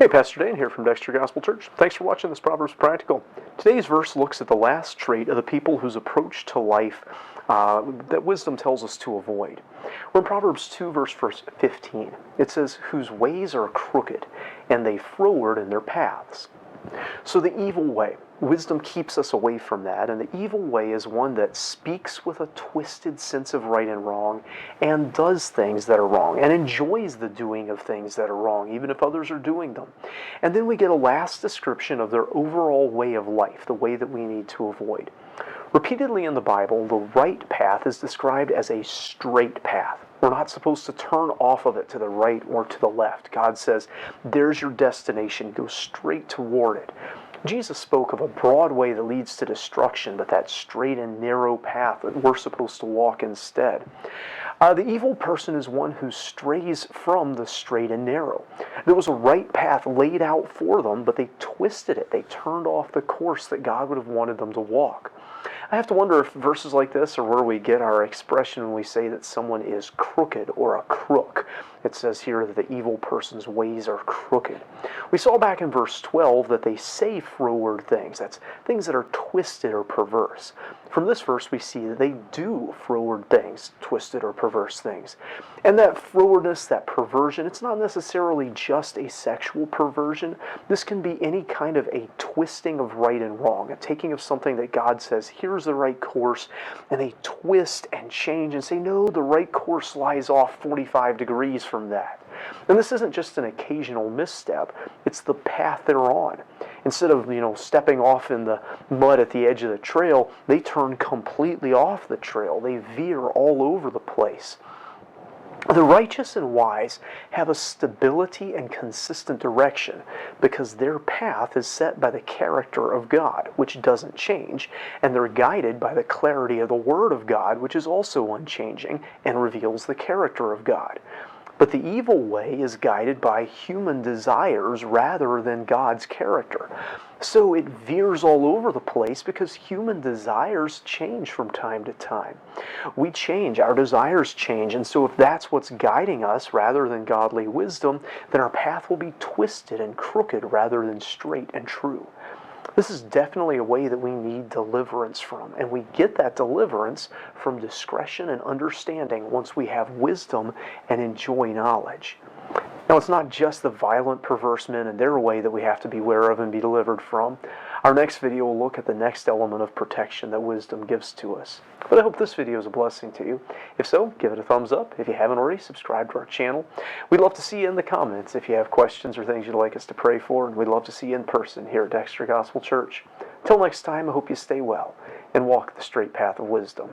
Hey, Pastor Dan here from Dexter Gospel Church. Thanks for watching this Proverbs Practical. Today's verse looks at the last trait of the people whose approach to life that wisdom tells us to avoid. We're in Proverbs 2, verse 15. It says, "Whose ways are crooked, and they froward in their paths." So the evil way, wisdom keeps us away from that, and the evil way is one that speaks with a twisted sense of right and wrong, and does things that are wrong, and enjoys the doing of things that are wrong, even if others are doing them. And then we get a last description of their overall way of life, the way that we need to avoid. Repeatedly in the Bible, the right path is described as a straight path. We're not supposed to turn off of it to the right or to the left. God says, there's your destination, go straight toward it. Jesus spoke of a broad way that leads to destruction, but that straight and narrow path that we're supposed to walk instead. The evil person is one who strays from the straight and narrow. There was a right path laid out for them, but they twisted it. They turned off the course that God would have wanted them to walk. I have to wonder if verses like this are where we get our expression when we say that someone is crooked or a crook. It says here that the evil person's ways are crooked. We saw back in verse 12 that they say froward things. That's things that are twisted or perverse. From this verse we see that they do froward things, twisted or perverse things. And that frowardness, that perversion, it's not necessarily just a sexual perversion. This can be any kind of a twisting of right and wrong, a taking of something that God says, here's the right course, and they twist and change and say, no, the right course lies off 45 degrees from that. And this isn't just an occasional misstep, it's the path they're on. Instead of, stepping off in the mud at the edge of the trail, they turn completely off the trail. They veer all over the place. The righteous and wise have a stability and consistent direction because their path is set by the character of God, which doesn't change, and they're guided by the clarity of the Word of God, which is also unchanging and reveals the character of God. But the evil way is guided by human desires rather than God's character. So it veers all over the place because human desires change from time to time. We change, our desires change, and so if that's what's guiding us rather than godly wisdom, then our path will be twisted and crooked rather than straight and true. This is definitely a way that we need deliverance from, and we get that deliverance from discretion and understanding once we have wisdom and enjoy knowledge. Now, it's not just the violent, perverse men and their way that we have to beware of and be delivered from. Our next video will look at the next element of protection that wisdom gives to us. But I hope this video is a blessing to you. If so, give it a thumbs up. If you haven't already, subscribe to our channel. We'd love to see you in the comments if you have questions or things you'd like us to pray for, and we'd love to see you in person here at Dexter Gospel Church. Till next time, I hope you stay well and walk the straight path of wisdom.